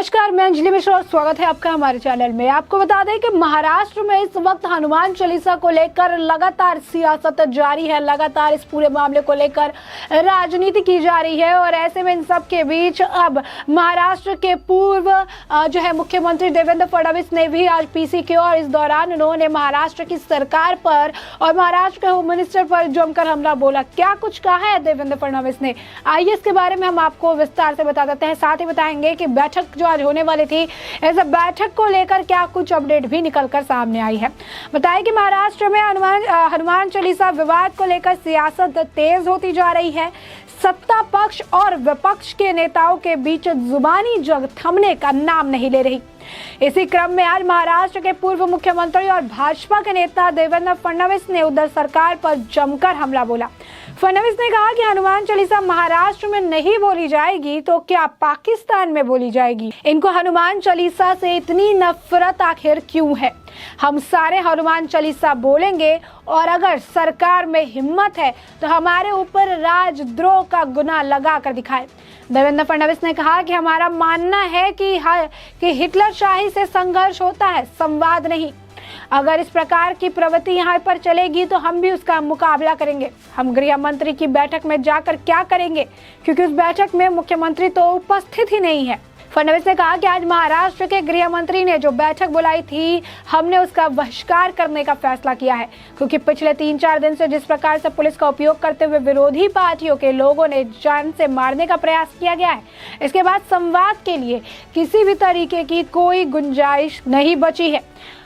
नमस्कार, मैं अंजलि मिश्रा और स्वागत है आपका हमारे चैनल में। आपको बता दें कि महाराष्ट्र में इस वक्त हनुमान चालीसा को लेकर लगातार सियासत जारी है, लगातार इस पूरे मामले को लेकर राजनीति की जा रही है। और ऐसे में इन सब के बीच अब महाराष्ट्र के पूर्व मुख्यमंत्री देवेंद्र फडणवीस ने भी आज पीसी किया और इस दौरान उन्होंने महाराष्ट्र की सरकार पर और महाराष्ट्र के होम मिनिस्टर पर जमकर हमला बोला। क्या कुछ कहा है देवेंद्र फडणवीस ने, आइए इसके बारे में हम आपको विस्तार से बता देते हैं। साथ ही बताएंगे कि बैठक जो आज होने वाली थी, इस बैठक को लेकर क्या कुछ अपडेट भी निकलकर सामने आई है। बताएं कि महाराष्ट्र में हनुमान चालीसा विवाद को लेकर सियासत तेज होती जा रही है। सत्ता पक्ष और विपक्ष के नेताओं के बीच जुबानी जंग थमने का नाम नहीं ले रही। इसी क्रम में आज महाराष्ट्र के पूर्व मुख्यमंत्री और भाजपा के नेता देवेंद्र फडणवीस ने उद्धव सरकार पर जमकर हमला बोला। फडणवीस ने कहा कि हनुमान चालीसा महाराष्ट्र में नहीं बोली जाएगी तो क्या पाकिस्तान में बोली जाएगी। इनको हनुमान चालीसा से इतनी नफरत आखिर क्यों है। हम सारे हनुमान चालीसा बोलेंगे और अगर सरकार में हिम्मत है तो हमारे ऊपर राजद्रोह का गुनाह लगा कर दिखाए। देवेंद्र फडणवीस ने कहा कि हमारा मानना है कि हिटलरशाही से संघर्ष होता है, संवाद नहीं। अगर इस प्रकार की प्रवृत्ति यहाँ पर चलेगी तो हम भी उसका मुकाबला करेंगे। हम गृह मंत्री की बैठक में जाकर क्या करेंगे, क्योंकि उस बैठक में मुख्यमंत्री तो उपस्थित ही नहीं है। फडणवीस ने कहा कि आज महाराष्ट्र के गृह मंत्री ने जो बैठक बुलाई थी, हमने उसका बहिष्कार करने का फैसला किया है, क्योंकि पिछले 3-4 दिन से जिस प्रकार से पुलिस का उपयोग करते हुए विरोधी पार्टियों के लोगों ने जान से मारने का प्रयास किया गया है, इसके बाद संवाद के लिए किसी भी तरीके की कोई गुंजाइश नहीं बची है।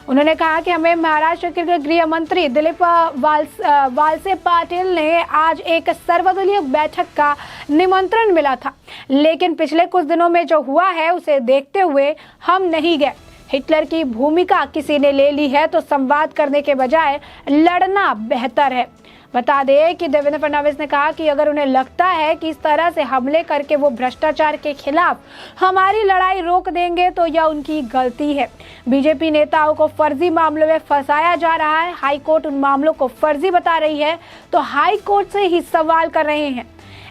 उन्होंने कहा कि हमें महाराष्ट्र के गृह मंत्री दिलीप वालसे पाटिल ने आज एक सर्वदलीय बैठक का निमंत्रण मिला था, लेकिन पिछले कुछ दिनों में जो हुआ है उसे देखते हुए हम नहीं गए। हिटलर की भूमिका किसी ने ले ली है तो संवाद करने के बजाय लड़ना बेहतर है। बता दें कि देवेंद्र फडणवीस ने कहा कि अगर उन्हें लगता है कि इस तरह से हमले करके वो भ्रष्टाचार के खिलाफ हमारी लड़ाई रोक देंगे तो यह उनकी गलती है। बीजेपी नेताओं को फर्जी मामलों में फंसाया जा रहा है। हाईकोर्ट उन मामलों को फर्जी बता रही है तो हाईकोर्ट से ही सवाल कर रहे हैं।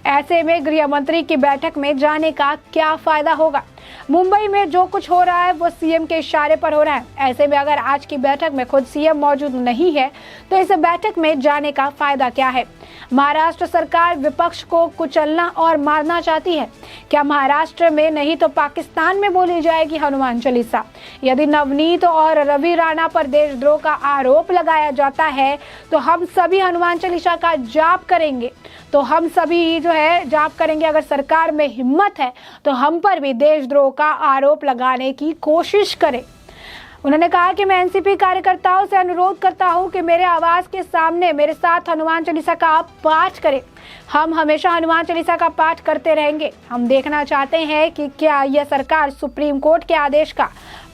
ऐसे में गृह मंत्री की बैठक में जाने का क्या फायदा होगा। मुंबई में जो कुछ हो रहा है वो सीएम के इशारे पर हो रहा है। ऐसे में अगर आज की बैठक में खुद सीएम मौजूद नहीं है तो इस बैठक में जाने का फायदा क्या है। महाराष्ट्र सरकार विपक्ष को कुचलना और मारना चाहती है। क्या महाराष्ट्र में नहीं तो पाकिस्तान में बोली जाएगी हनुमान चालीसा। यदि नवनीत और रवि राणा पर देशद्रोह का आरोप लगाया जाता है तो हम सभी हनुमान चालीसा का जाप करेंगे जाप करेंगे। अगर सरकार में हिम्मत है तो हम पर भी देशद्रोह का आरोप लगाने की कोशिश करें। उन्होंने कहा कि मैं एनसीपी कार्यकर्ताओं से अनुरोध करता हूं कि मेरे आवाज के सामने मेरे साथ हनुमान चालीसा का आप पाठ करें। हम हमेशा हनुमान चालीसा का पाठ करते रहेंगे। हम देखना चाहते हैं कि क्या यह सरकार सुप्रीम कोर्ट के आदेश का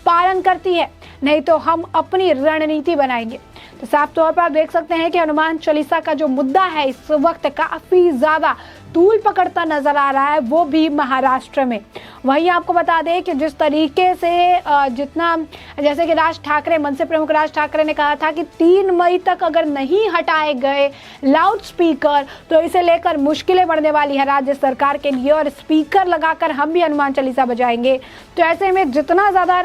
पालन करती है, नहीं तो हम अपनी रणनीति बनाएंगे। तो साफ तौर पर आप देख सकते हैं कि हनुमान चालीसा का जो मुद्दा है इस वक्त काफी ज्यादा तूल पकड़ता नजर आ रहा है, वो भी महाराष्ट्र में। वहीं आपको बता दें कि जिस तरीके से जैसे कि राज ठाकरे, मनसे प्रमुख राज ठाकरे ने कहा था कि 3 मई तक अगर नहीं हटाए गए लाउड स्पीकर तो इसे लेकर मुश्किलें बढ़ने वाली है राज्य सरकार के लिए और स्पीकर लगाकर हम भी हनुमान चालीसा बजाएंगे। तो ऐसे में जितना ज़्यादा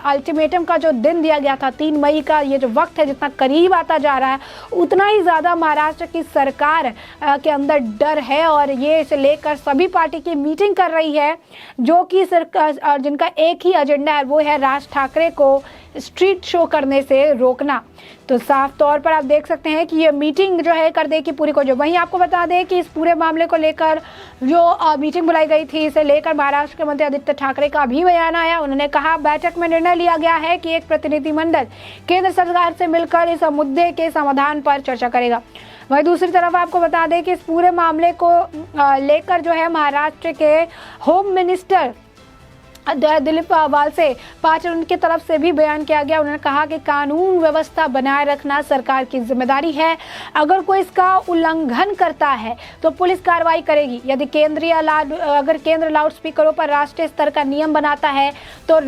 अल्टीमेटम का जो दिन दिया गया था 3 मई का, ये जो वक्त है जितना करीब आता जा रहा है उतना ही ज़्यादा महाराष्ट्र की सरकार के अंदर डर है और ये इसे लेकर सभी पार्टी की मीटिंग कर रही है, जो कि सरकार जिनका एक ही एजेंडा है, वो है राज ठाकरे को स्ट्रीट शो करने से रोकना। तो साफ तौर पर आप देख सकते हैं कि ये मीटिंग जो है कर देगी पूरी को। जो वहीं आपको बता दें कि इस पूरे मामले को लेकर जो मीटिंग बुलाई गई थी, इसे लेकर महाराष्ट्र के मंत्री आदित्य ठाकरे का भी बयान आया। उन्होंने कहा बैठक में निर्णय लिया गया है कि एक प्रतिनिधिमंडल केंद्र सरकार से मिलकर इस मुद्दे के समाधान पर चर्चा करेगा। वहीं दूसरी तरफ आपको बता दें कि इस पूरे मामले को लेकर जो है महाराष्ट्र के होम मिनिस्टर दिलीप वालसे पाटिल उनकी तरफ से भी बयान किया गया। उन्होंने कहा कि कानून व्यवस्था बनाए रखना सरकार की जिम्मेदारी है। अगर कोई इसका उल्लंघन करता है तो पुलिस कार्रवाई करेगी। यदि केंद्र लाउड स्पीकरों पर राष्ट्रीय स्तर का नियम बनाता है तो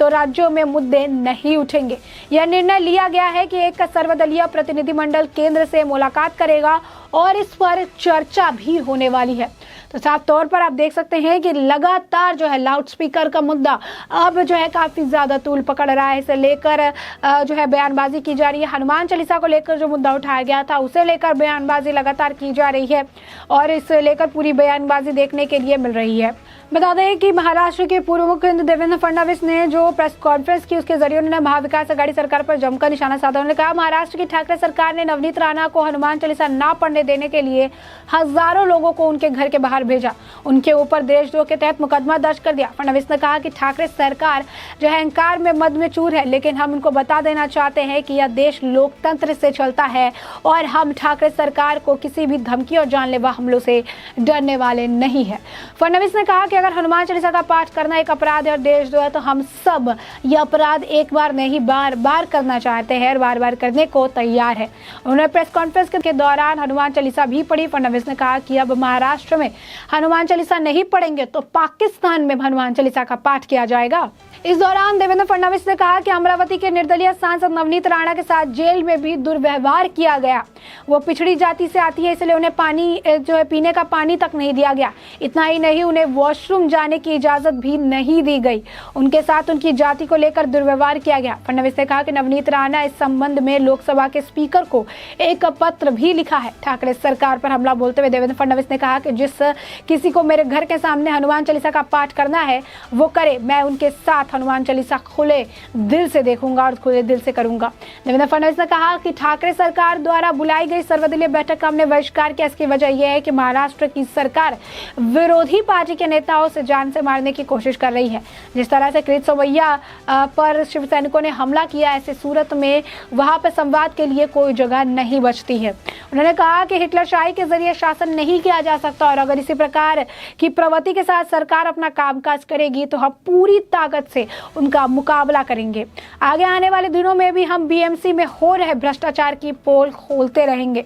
राज्यों में मुद्दे नहीं उठेंगे। यह निर्णय लिया गया है कि एक सर्वदलीय प्रतिनिधिमंडल केंद्र से मुलाकात करेगा और इस पर चर्चा भी होने वाली है। तो साफ तौर पर आप देख सकते हैं कि लगातार जो है लाउड स्पीकर का मुद्दा अब जो है काफी ज्यादा तूल पकड़ रहा है। इसे लेकर जो है बयानबाजी की जा रही है। हनुमान चालीसा को लेकर जो मुद्दा उठाया गया था उसे लेकर बयानबाजी लगातार की जा रही है और इसे लेकर पूरी बयानबाजी देखने के लिए मिल रही है। बता दें कि महाराष्ट्र के पूर्व मुख्यमंत्री देवेंद्र फडणवीस ने जो प्रेस कॉन्फ्रेंस की उसके जरिए उन्होंने महाविकास आघाड़ी सरकार पर जमकर निशाना साधा। उन्होंने कहा महाराष्ट्र की ठाकरे सरकार ने नवनीत राणा को हनुमान चालीसा ना पढ़ने देने के लिए हजारों लोगों को उनके घर के बाहर भेजा, उनके ऊपर देशद्रोह के तहत मुकदमा दर्ज कर दिया। फडणवीस ने कहा कि ठाकरे सरकार जो है अहंकार में मद में चूर है, लेकिन हम उनको बता देना चाहते हैं कि यह देश लोकतंत्र से चलता है और हम ठाकरे सरकार को किसी भी धमकी और जानलेवा हमलों से डरने वाले नहीं है। फडणवीस ने कहा कि अगर हनुमान चालीसा का पाठ करना एक अपराध है और देशद्रोह है तो हम सब यह अपराध एक बार नहीं बार बार करना चाहते हैं और बार बार करने को तैयार है। उन्होंने प्रेस कॉन्फ्रेंस के दौरान हनुमान चालीसा भी पढ़ी। फडणवीस ने कहा कि अब महाराष्ट्र में हनुमान चालीसा नहीं पढ़ेंगे तो पाकिस्तान में हनुमान चालीसा का पाठ किया जाएगा। इस दौरान देवेंद्र फडणवीस ने कहा कि अमरावती के निर्दलीय सांसद नवनीत राणा के साथ जेल में भी दुर्व्यवहार किया गया। वो पिछड़ी जाति से आती है, इसलिए उन्हें पानी जो है पीने का पानी तक नहीं दिया गया। इतना ही नहीं, उन्हें वॉशरूम जाने की इजाजत भी नहीं दी गई। उनके साथ उनकी जाति को लेकर दुर्व्यवहार किया गया। फडणवीस ने कहा कि नवनीत राणा इस संबंध में लोकसभा के स्पीकर को एक पत्र भी लिखा है। ठाकरे सरकार पर हमला बोलते हुए देवेंद्र फडणवीस ने कहा कि जिस किसी को मेरे घर के सामने हनुमान चालीसा का पाठ करना है वो करे, मैं उनके साथ हनुमान चालीसा खुले दिल से देखूंगा और खुले दिल से करूंगा। देवेंद्र फडणवीस ने कहा कि ठाकरे सरकार द्वारा बुलाई गई सर्वदलीय बैठक का हमने बहिष्कार किया। इसकी वजह यह है कि महाराष्ट्र की सरकार विरोधी पार्टी के नेताओं से जान से मारने की कोशिश कर रही है। जिस तरह से किरीट सोमैया पर शिव सैनिकों ने हमला किया, ऐसे सूरत में वहां पर संवाद के लिए कोई जगह नहीं बचती है। उन्होंने कहा कि हिटलरशाही के जरिए शासन नहीं किया जा सकता और अगर इसी प्रकार की प्रवृत्ति के साथ सरकार अपना कामकाज करेगी तो हम पूरी ताकत से उनका मुकाबला करेंगे। आगे आने वाले दिनों में भी हम बीएमसी में हो रहे भ्रष्टाचार की पोल खोलते रहेंगे।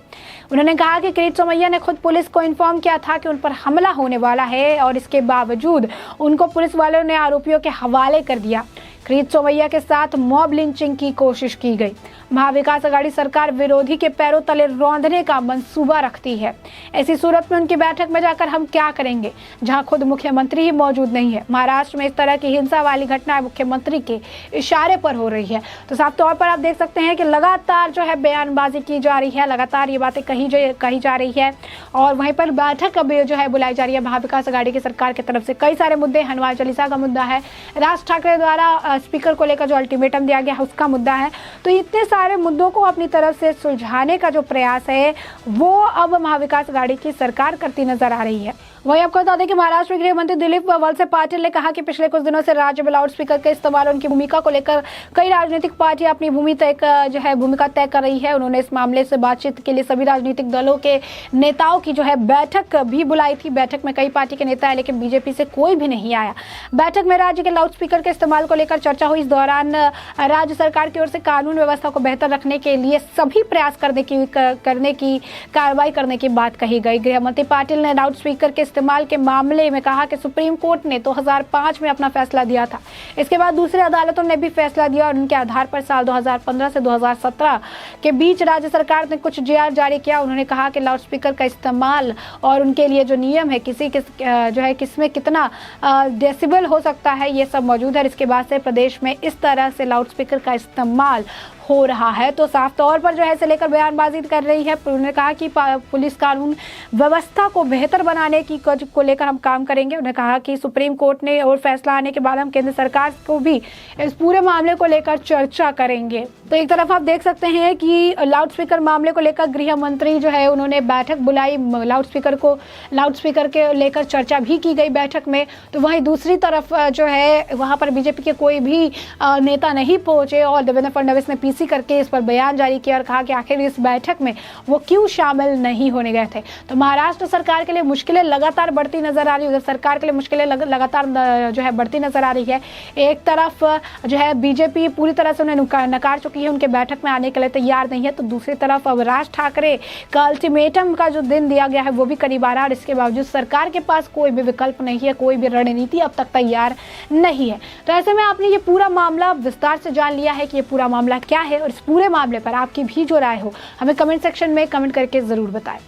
उन्होंने कहा कि किरीट सोमैया ने खुद पुलिस को इन्फॉर्म किया था कि उन पर हमला होने वाला है और इसके बावजूद उनको पुलिस वालों ने आरोपियों के हवाले कर दिया। किरीट सोमैया के साथ मॉब लिंचिंग की कोशिश की गई। महाविकास आघाड़ी सरकार विरोधी के पैरों तले रौंदने का मंसूबा रखती है। ऐसी सूरत में उनकी बैठक में जाकर हम क्या करेंगे जहां खुद मुख्यमंत्री ही मौजूद नहीं है। महाराष्ट्र में इस तरह की हिंसा वाली घटनाएं मुख्यमंत्री के इशारे पर हो रही है। तो साफ तौर पर आप देख सकते हैं कि लगातार जो है बयानबाजी की जा रही है, लगातार ये बातें कही जा रही है और वहीं पर बैठक जो है बुलाई जा रही है महाविकास आघाड़ी की सरकार की तरफ से। कई सारे मुद्दे, हनुमान चालीसा का मुद्दा है, राज ठाकरे द्वारा स्पीकर को लेकर जो अल्टीमेटम दिया गया है उसका मुद्दा है। तो इतने सारे मुद्दों को अपनी तरफ से सुलझाने का जो प्रयास है वो अब महाविकास आघाड़ी की सरकार करती नजर आ रही है। वहीं आपको बता दें कि महाराष्ट्र गृह मंत्री दिलीप वळसे पाटिल ने कहा कि पिछले कुछ दिनों से राज्य में लाउड स्पीकर के इस्तेमाल और उनकी भूमिका को लेकर कई राजनीतिक पार्टियां अपनी भूमिका तय कर रही है। उन्होंने इस मामले से बातचीत के लिए सभी राजनीतिक दलों के नेताओं की जो है बैठक भी बुलाई थी। बैठक में कई पार्टी के नेता है लेकिन बीजेपी से कोई भी नहीं आया। बैठक में राज्य के लाउड स्पीकर के इस्तेमाल को लेकर चर्चा हुई। इस दौरान राज्य सरकार की ओर से कानून व्यवस्था को बेहतर रखने के लिए सभी प्रयास करने की कार्रवाई करने की बात कही गई। गृह मंत्री पाटिल ने लाउड स्पीकर के इस्तेमाल के मामले में कहा कि सुप्रीम कोर्ट ने 2005 में अपना फैसला दिया था। इसके बाद दूसरी अदालतों ने भी फैसला दिया और उनके आधार पर साल 2015 से 2017 के बीच राज्य सरकार ने कुछ जेआर जारी किया। उन्होंने कहा कि लाउड स्पीकर का इस्तेमाल और उनके लिए जो नियम है किसमें कितना डेसिबल हो सकता है ये सब मौजूद है। इसके बाद से प्रदेश में इस तरह से लाउड स्पीकर का इस्तेमाल हो रहा है। तो साफ तौर पर जो है इसे लेकर बयानबाजी कर रही है। उन्होंने कहा कि पुलिस कानून व्यवस्था को बेहतर बनाने की को लेकर हम काम करेंगे। उन्होंने कहा कि सुप्रीम कोर्ट ने और फैसला आने के बाद हम केंद्र सरकार को भी इस पूरे मामले को लेकर चर्चा करेंगे। तो एक तरफ आप देख सकते हैं कि लाउड स्पीकर मामले को लेकर गृह मंत्री जो है उन्होंने बैठक बुलाई, लाउड स्पीकर के लेकर चर्चा भी की गई बैठक में। तो वहीं दूसरी तरफ जो है वहां पर बीजेपी के कोई भी नेता नहीं पहुंचे और देवेंद्र फडणवीस ने पीसी करके इस पर बयान जारी किया और कहा कि आखिर इस बैठक में वो क्यों शामिल नहीं होने गए थे। तो महाराष्ट्र सरकार के लिए मुश्किलें लगातार बढ़ती नजर आ रही है। उधर सरकार के लिए मुश्किलें लगातार जो है बढ़ती नजर आ रही है। एक तरफ जो है बीजेपी पूरी तरह से उन्हें नकार चुकी है, उनके बैठक में आने के लिए तैयार नहीं है। तो दूसरी तरफ अब राज ठाकरे का अल्टीमेटम का जो दिन दिया गया है वो भी करीब आ रहा है और इसके बावजूद सरकार के पास कोई भी विकल्प नहीं है, कोई भी रणनीति अब तक तैयार नहीं है। तो ऐसे में आपने ये पूरा मामला विस्तार से जान लिया है कि ये पूरा मामला क्या है और इस पूरे मामले पर आपकी भी जो राय हो हमें कमेंट सेक्शन में कमेंट करके जरूर बताएं।